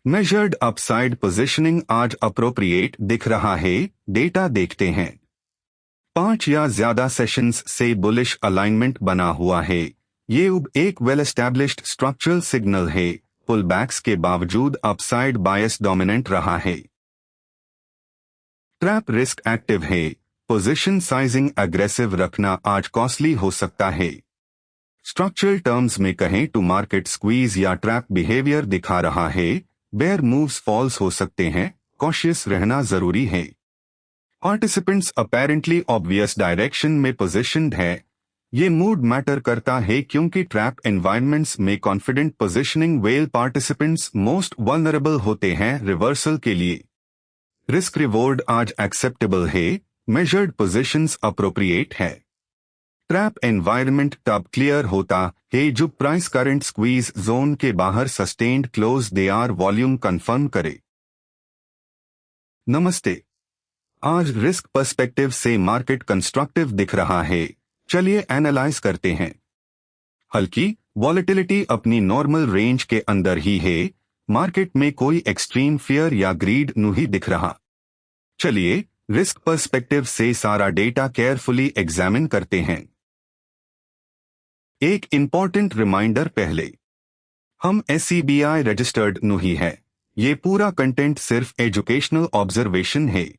Measured upside positioning आज appropriate दिख रहा है। डेटा देखते हैं। 5 या ज्यादा सेशंस से बुलिश अलाइनमेंट बना हुआ है। ये अब एक वेल एस्टैब्लिश्ड स्ट्रक्चरल सिग्नल है। पुलबैक्स के बावजूद अपसाइड बायस डोमिनेंट रहा है। ट्रैप रिस्क एक्टिव है। पोजीशन साइजिंग एग्रेसिव रखना आज कॉस्टली हो सकता है। स्ट्रक्चरल टर्म्स में कहें तो मार्केट स्क्वीज या ट्रैप बिहेवियर दिखा रहा है। बेयर मूव्स फॉल्स हो सकते हैं। कॉशियस रहना जरूरी है। पार्टिसिपेंट्स अपेरेंटली ऑब्वियस डायरेक्शन में पोजीशनड है। ये मूड मैटर करता है क्योंकि ट्रैप एनवायरनमेंट्स में confident positioning well participants most vulnerable होते हैं रिवर्सल के लिए। रिस्क रिवॉर्ड आज एक्सेप्टेबल है। मेजर्ड पोजीशंस अप्रोप्रिएट है। ट्रैप एनवायरनमेंट तब क्लियर होता है जब प्राइस करंट स्क्वीज जोन के बाहर सस्टेन्ड क्लोज दे आर वॉल्यूम कंफर्म करे। नमस्ते। आज रिस्क पर्सपेक्टिव से मार्केट कंस्ट्रक्टिव दिख रहा है। चलिए एनालाइज करते हैं। हल्की वॉलेटिलिटी अपनी नॉर्मल रेंज के अंदर ही है। मार्केट में कोई एक्सट्रीम फियर या ग्रीड नहीं दिख रहा। चलिए रिस्क पर्सपेक्टिव से सारा डेटा केयरफुली एग्जामिन करते हैं। एक इंपॉर्टेंट रिमाइंडर पहले, हम SEBI रजिस्टर्ड नहीं है। ये पूरा कंटेंट सिर्फ एजुकेशनल ऑब्जर्वेशन है।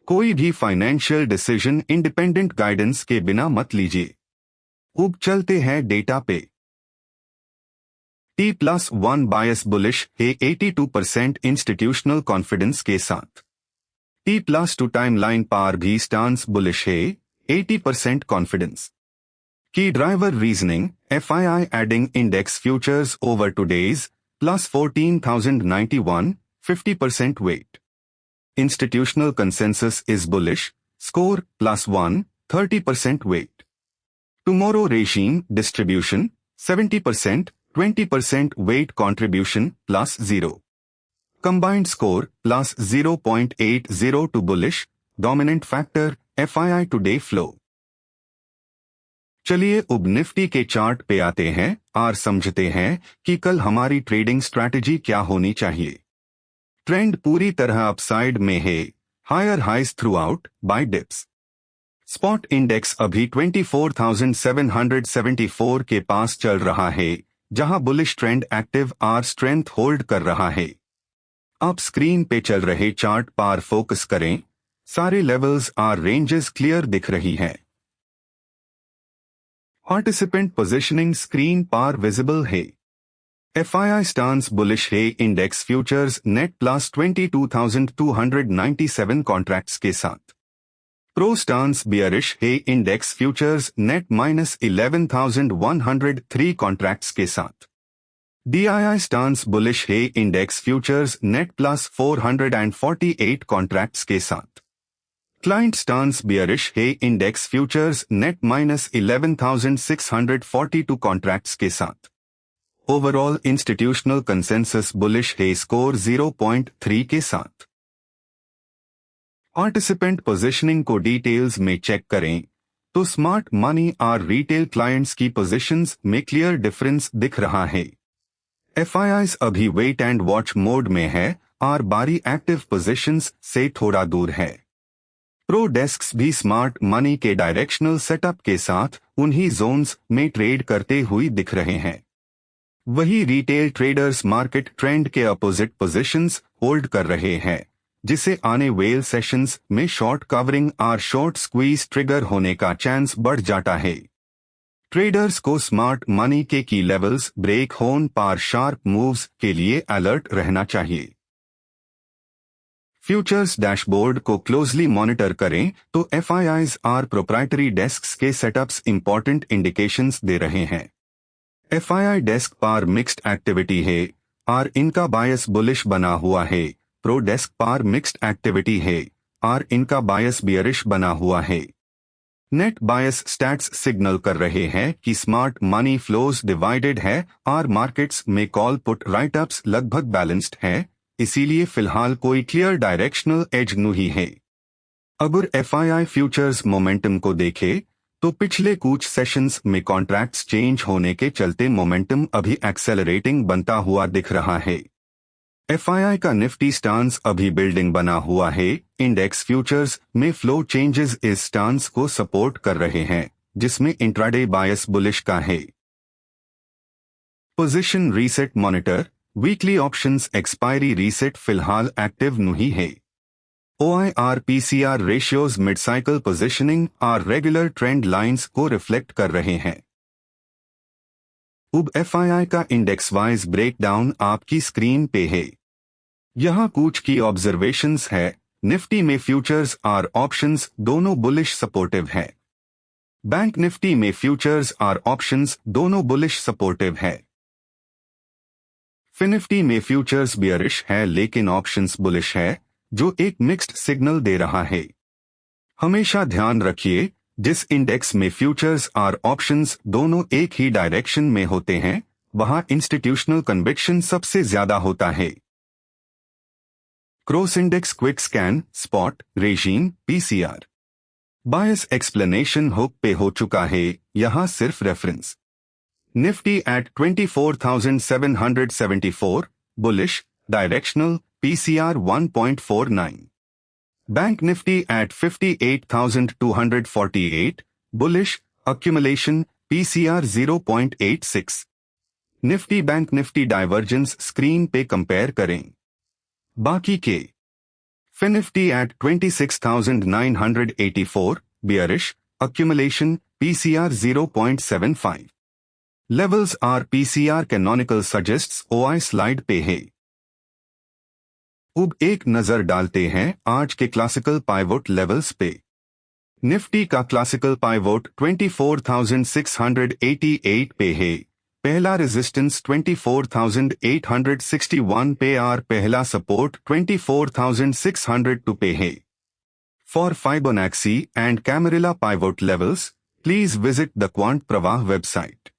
कोई भी फाइनेंशियल डिसीजन इंडिपेंडेंट गाइडेंस के बिना मत लीजिए। अब चलते हैं डेटा पे। T+1 बायस बुलिश है 82% इंस्टीट्यूशनल कॉन्फिडेंस के साथ। T+2 टाइमलाइन पार भी स्टांस बुलिश है 80% कॉन्फिडेंस। की driver reasoning FII adding index futures over today's plus 14,091 50% weight. Institutional consensus is bullish score +1 30% वेट। Tomorrow regime distribution 70% 20% weight contribution +0. Combined score +0.80 to bullish, dominant factor, FII today flow. चलिए अब Nifty के chart पे आते हैं और समझते हैं कि कल हमारी ट्रेडिंग स्ट्रैटेजी क्या होनी चाहिए। ट्रेंड पूरी तरह अपसाइड में है। Higher highs throughout buy dips. Spot index अभी 24,774 के पास चल रहा है, जहां बुलिश ट्रेंड एक्टिव आर स्ट्रेंथ होल्ड कर रहा है। आप स्क्रीन पे चल रहे चार्ट पर फोकस करें। सारे लेवल्स आर रेंजेस क्लियर दिख रही हैं। पार्टिसिपेंट पोजीशनिंग स्क्रीन पर विजिबल है। FII स्टांस बुलिश है index futures net plus 22,297 contracts के साथ। प्रो स्टांस बियरिश है इंडेक्स फ्यूचर्स नेट -11,103 कॉन्ट्रैक्ट्स के साथ। DII स्टांस बुलिश है इंडेक्स फ्यूचर्स नेट +448 कॉन्ट्रैक्ट्स के साथ। क्लाइंट स्टांस बियरिश है इंडेक्स फ्यूचर्स नेट -11,642 कॉन्ट्रैक्ट्स के साथ। ओवरऑल इंस्टीट्यूशनल कंसेंसस बुलिश है स्कोर 0.3 के साथ। पार्टिसिपेंट पोजीशनिंग को डिटेल्स में चेक करें तो स्मार्ट मनी और रिटेल क्लाइंट्स की पोजीशंस में क्लियर डिफरेंस दिख रहा है। FIIs अभी वेट एंड वॉच मोड में है और बारी एक्टिव पोजीशंस से थोड़ा दूर है। प्रो डेस्क्स भी स्मार्ट मनी के डायरेक्शनल सेटअप के साथ उन्हीं जोन्स में ट्रेड करते हुए दिख रहे हैं। वही रिटेल ट्रेडर्स मार्केट ट्रेंड के अपोजिट पोजीशंस होल्ड कर रहे हैं, जिसे आने वेल सेशंस में शॉर्ट कवरिंग और शॉर्ट स्क्वीज ट्रिगर होने का चांस बढ़ जाता है। ट्रेडर्स को स्मार्ट मनी के की लेवल्स ब्रेक होने पर शार्प मूव्स के लिए अलर्ट रहना चाहिए। फ्यूचर्स डैशबोर्ड को क्लोजली मॉनिटर करें तो FIIs और प्रोप्राइटरी डेस्क्स के सेटअप्स इंपॉर्टेंट इंडिकेशंस दे रहे हैं। FII डेस्क पर मिक्स्ड एक्टिविटी है और इनका बायस बुलिश बना हुआ है। प्रो डेस्क पर मिक्स्ड एक्टिविटी है और इनका बायस बियरिश बना हुआ है। नेट बायस स्टैट्स सिग्नल कर रहे हैं कि स्मार्ट मनी फ्लोज डिवाइडेड है और मार्केट्स में कॉल पुट राइट अप्स लगभग बैलेंस्ड है, इसीलिए फिलहाल कोई क्लियर डायरेक्शनल एज नहीं है। अगर FII फ्यूचर्स मोमेंटम को देखे तो पिछले कुछ सेशंस में कॉन्ट्रैक्ट्स चेंज होने के चलते मोमेंटम अभी एक्सेलरेटिंग बनता हुआ दिख रहा है। एफआईआई का निफ्टी स्टांस अभी बिल्डिंग बना हुआ है। इंडेक्स फ्यूचर्स में फ्लो चेंजेस इस स्टांस को सपोर्ट कर रहे हैं, जिसमें इंट्राडे बायस बुलिश का है। Position reset monitor weekly options expiry reset फिलहाल एक्टिव नहीं है। OIR PCR ratios mid cycle positioning और रेगुलर ट्रेंड लाइंस को रिफ्लेक्ट कर रहे हैं। अब एफआईआई का इंडेक्स वाइज ब्रेकडाउन आपकी स्क्रीन पे है। यहां कुछ की ऑब्जर्वेशंस है। निफ्टी में फ्यूचर्स और ऑप्शंस दोनों बुलिश सपोर्टिव है। बैंक निफ्टी में फ्यूचर्स और ऑप्शंस दोनों बुलिश सपोर्टिव है। फिनिफ्टी में फ्यूचर्स बियरिश है लेकिन ऑप्शंस बुलिश है, जो एक मिक्स्ड सिग्नल दे रहा है। हमेशा ध्यान रखिए, जिस इंडेक्स में फ्यूचर्स और ऑप्शंस दोनों एक ही डायरेक्शन में होते हैं, वहां इंस्टीट्यूशनल कन्विक्शन सबसे ज्यादा होता है। Cross index quick scan spot regime PCR bias explanation hook पे हो चुका है, यहां सिर्फ reference. Nifty at 24,774 bullish directional PCR 1.49। Bank Nifty at 58,248 bullish accumulation PCR 0.86। Nifty bank Nifty divergence screen पे कंपेयर करें। बाकी के FinNifty at 26,984 bearish accumulation PCR 0.75। Levels are PCR canonical suggests OI slide पे है। अब एक नजर डालते हैं आज के क्लासिकल पाइवोट लेवल्स पे। निफ्टी का क्लासिकल पाइवोट 24,688 पे है। पहला रेजिस्टेंस 24,861 पे और पहला सपोर्ट 24,602 पे है। For Fibonacci and Camarilla pivot levels please visit the Quant Pravah website.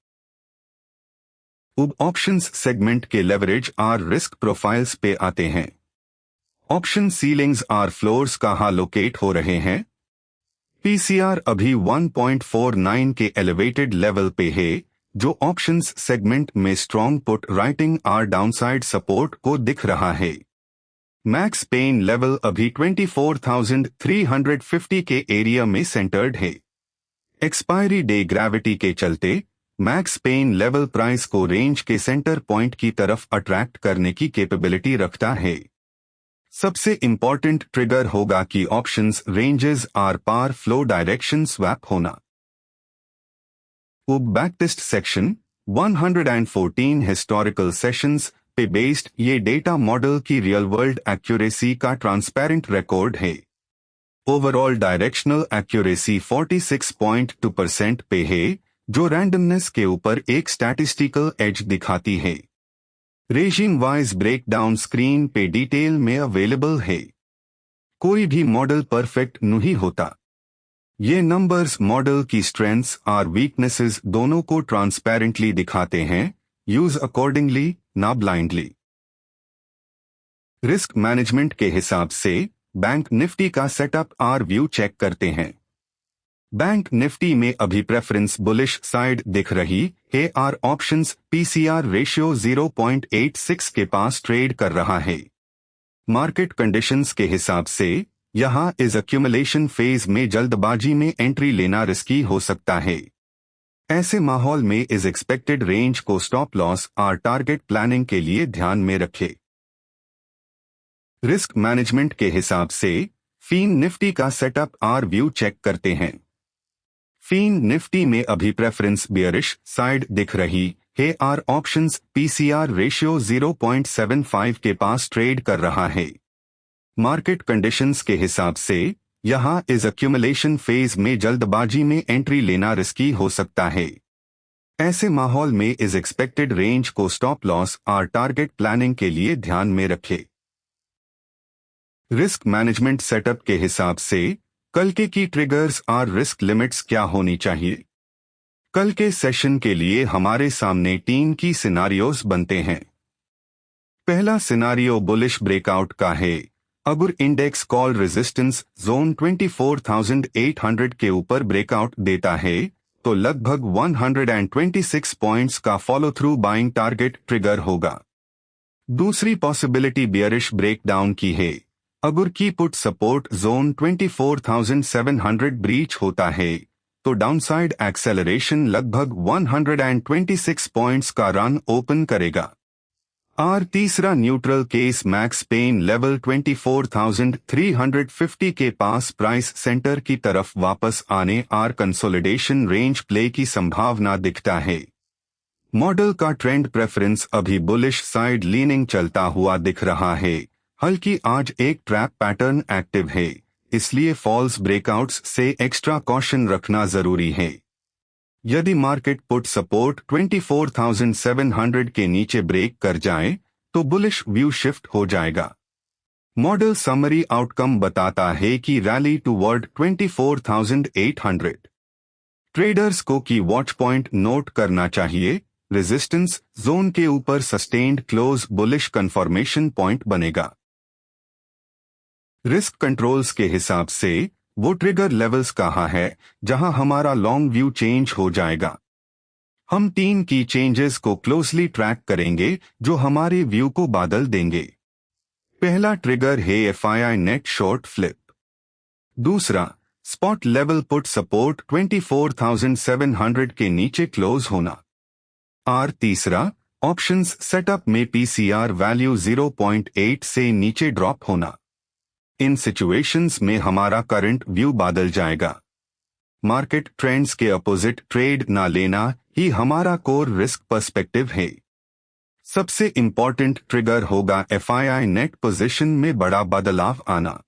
अब ऑप्शंस सेगमेंट के लेवरेज और रिस्क प्रोफाइल्स पे आते हैं। ऑप्शन सीलिंग्स और फ्लोर्स कहां लोकेट हो रहे हैं। PCR अभी 1.49 के एलिवेटेड लेवल पे है, जो ऑप्शंस सेगमेंट में स्ट्रॉन्ग पुट राइटिंग और डाउनसाइड सपोर्ट को दिख रहा है। मैक्स पेन लेवल अभी 24,350 के एरिया में सेंटर्ड है। एक्सपायरी डे ग्रेविटी के चलते मैक्स पेन लेवल प्राइस को रेंज के सेंटर पॉइंट की तरफ अट्रैक्ट करने की कैपेबिलिटी रखता है। सबसे इंपॉर्टेंट ट्रिगर होगा कि ऑप्शंस रेंजेस और पार फ्लो डायरेक्शन स्वैप होना। अब बैकटेस्ट सेक्शन 114 हिस्टोरिकल सेशंस पे बेस्ड ये डेटा मॉडल की रियल वर्ल्ड एक्यूरेसी का ट्रांसपेरेंट रिकॉर्ड है। ओवरऑल डायरेक्शनल एक्यूरेसी 46.2% पे है, जो रैंडमनेस के ऊपर एक स्टैटिस्टिकल एज दिखाती है। रेजिम वाइज ब्रेकडाउन स्क्रीन पे डिटेल में अवेलेबल है। कोई भी मॉडल परफेक्ट नहीं होता। ये नंबर्स मॉडल की स्ट्रेंथ्स और वीकनेसेस दोनों को ट्रांसपेरेंटली दिखाते हैं। यूज अकॉर्डिंगली, ना ब्लाइंडली। रिस्क मैनेजमेंट के हिसाब से बैंक निफ्टी का सेटअप और व्यू चेक करते हैं। बैंक निफ्टी में अभी प्रेफरेंस बुलिश साइड दिख रही है और ऑप्शंस PCR रेशियो 0.86 के पास ट्रेड कर रहा है। मार्केट कंडीशंस के हिसाब से यहां इस एक्यूमुलेशन फेज में जल्दबाजी में एंट्री लेना रिस्की हो सकता है। ऐसे माहौल में इस एक्सपेक्टेड रेंज को स्टॉप लॉस और टारगेट प्लानिंग के लिए ध्यान में रखें। रिस्क मैनेजमेंट के हिसाब से फीन निफ्टी का सेटअप और व्यू चेक करते हैं। फीन निफ्टी में अभी प्रेफरेंस बियरिश साइड दिख रही है और ऑप्शंस PCR रेशियो 0.75 के पास ट्रेड कर रहा है। मार्केट कंडीशंस के हिसाब से यहां इस एक्यूमुलेशन फेज में जल्दबाजी में एंट्री लेना रिस्की हो सकता है। ऐसे माहौल में इस एक्सपेक्टेड रेंज को स्टॉप लॉस और टारगेट प्लानिंग के लिए ध्यान में रखें। रिस्क मैनेजमेंट सेटअप के हिसाब से कल के की ट्रिगर्स और रिस्क लिमिट्स क्या होनी चाहिए। कल के सेशन के लिए हमारे सामने 3 की सिनारियोज बनते हैं। पहला सिनारियो बुलिश ब्रेकआउट का है। अगर इंडेक्स कॉल रेजिस्टेंस जोन 24,800 के ऊपर ब्रेकआउट देता है तो लगभग 126 पॉइंट्स का follow through buying target trigger होगा। दूसरी पॉसिबिलिटी बियरिश ब्रेकडाउन की है। अगर की पुट सपोर्ट जोन 24,700 ब्रीच होता है तो डाउनसाइड एक्सेलरेशन लगभग 126 पॉइंट्स का रन ओपन करेगा। और तीसरा neutral case max pain level 24,350 के पास प्राइस सेंटर की तरफ वापस आने और कंसोलिडेशन रेंज प्ले की संभावना दिखता है। मॉडल का ट्रेंड प्रेफरेंस अभी बुलिश साइड लीनिंग चलता हुआ दिख रहा है, हल्की आज एक ट्रैप पैटर्न एक्टिव है, इसलिए फॉल्स ब्रेकआउट्स से एक्स्ट्रा कॉशन रखना जरूरी है। यदि मार्केट पुट सपोर्ट 24,700 के नीचे ब्रेक कर जाए तो बुलिश व्यू शिफ्ट हो जाएगा। मॉडल समरी आउटकम बताता है कि रैली टुवर्ड 24,800। ट्रेडर्स को की वॉच पॉइंट नोट करना चाहिए, रेजिस्टेंस जोन के ऊपर sustained close bullish confirmation point बनेगा। रिस्क कंट्रोल्स के हिसाब से वो ट्रिगर लेवल्स कहाँ है जहां हमारा लॉन्ग व्यू चेंज हो जाएगा। हम 3 की चेंजेस को क्लोजली ट्रैक करेंगे जो हमारे व्यू को बादल देंगे। पहला ट्रिगर है एफआईआई नेट शॉर्ट फ्लिप। दूसरा, स्पॉट लेवल पुट सपोर्ट 24,700 के नीचे क्लोज होना। और तीसरा, ऑप्शंस सेटअप में पीसीआर वैल्यू 0.8 से नीचे ड्रॉप होना। इन सिचुएशंस में हमारा करंट व्यू बादल जाएगा। मार्केट ट्रेंड्स के अपोजिट ट्रेड ना लेना ही हमारा कोर रिस्क पर्सपेक्टिव है। सबसे इंपॉर्टेंट ट्रिगर होगा एफआईआई नेट पोजीशन में बड़ा बदलाव आना।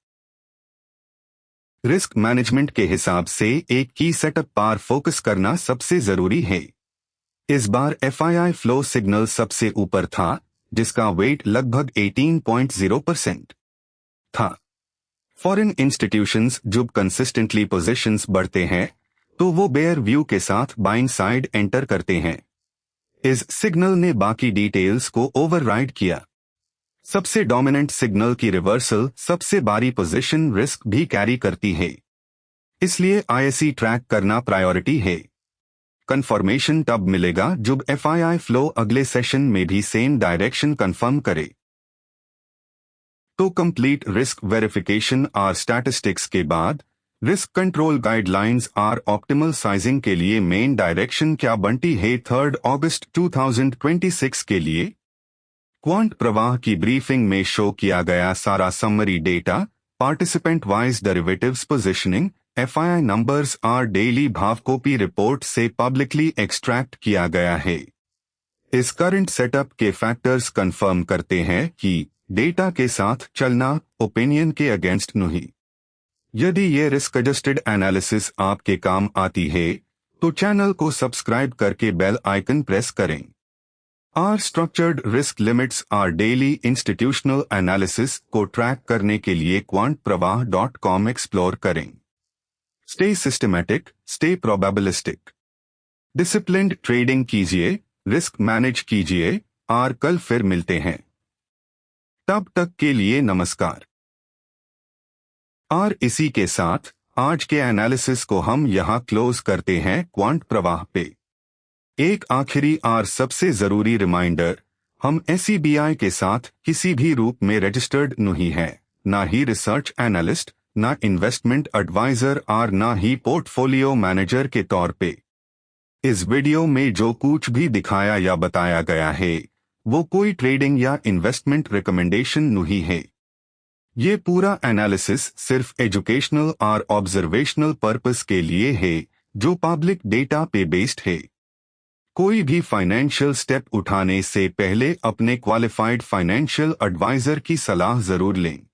रिस्क मैनेजमेंट के हिसाब से एक की सेटअप पर फोकस करना सबसे जरूरी है। इस बार एफआईआई फ्लो सिग्नल सबसे ऊपर था, जिसका वेट लगभग 18.0% था। फॉरेन इंस्टीट्यूशंस जब कंसिस्टेंटली पोजीशंस बढ़ते हैं तो वो बेयर व्यू के साथ बाइंग साइड एंटर करते हैं। इस सिग्नल ने बाकी डिटेल्स को ओवरराइड किया। सबसे डोमिनेंट सिग्नल की रिवर्सल सबसे बड़ी पोजीशन रिस्क भी कैरी करती है, इसलिए आईएसई ट्रैक करना प्रायोरिटी है। कंफर्मेशन तब मिलेगा जब एफआईआई फ्लो अगले सेशन में भी सेम डायरेक्शन कंफर्म करे। तो कंप्लीट रिस्क वेरिफिकेशन और स्टैटिस्टिक्स के बाद रिस्क कंट्रोल गाइडलाइंस और ऑप्टिमल साइजिंग के लिए मेन डायरेक्शन क्या बनती है 3 अगस्त 2026 के लिए। क्वांट प्रवाह की ब्रीफिंग में शो किया गया सारा summary data, participant wise derivatives positioning, FII numbers और डेली भावकोपी रिपोर्ट से पब्लिकली एक्सट्रैक्ट किया गया है। इस करंट सेटअप के फैक्टर्स कंफर्म करते हैं कि डेटा के साथ चलना ओपिनियन के अगेंस्ट नहीं। यदि ये रिस्क एडजस्टेड एनालिसिस आपके काम आती है तो चैनल को सब्सक्राइब करके बेल आइकन प्रेस करें। और स्ट्रक्चर्ड रिस्क लिमिट्स और डेली इंस्टीट्यूशनल एनालिसिस को ट्रैक करने के लिए quantpravah.com एक्सप्लोर करें। Stay systematic, stay probabilistic, disciplined trading कीजिए, रिस्क मैनेज कीजिए और कल फिर मिलते हैं। तब तक के लिए नमस्कार। और इसी के साथ आज के एनालिसिस को हम यहां क्लोज करते हैं क्वांट प्रवाह पे। एक आखिरी और सबसे जरूरी रिमाइंडर, हम एसईबीआई के साथ किसी भी रूप में रजिस्टर्ड नहीं है, ना ही रिसर्च एनालिस्ट, ना इन्वेस्टमेंट एडवाइजर और ना ही पोर्टफोलियो मैनेजर के तौर पे। इस वीडियो में जो कुछ भी दिखाया या बताया गया है वो कोई ट्रेडिंग या इन्वेस्टमेंट रिकमेंडेशन नहीं है। ये पूरा एनालिसिस सिर्फ एजुकेशनल और ऑब्जर्वेशनल पर्पस के लिए है जो पब्लिक डेटा पे बेस्ड है। कोई भी फाइनेंशियल स्टेप उठाने से पहले अपने क्वालिफाइड फाइनेंशियल एडवाइजर की सलाह जरूर लें।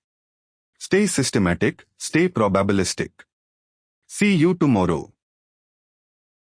Stay systematic, stay probabilistic. See you tomorrow.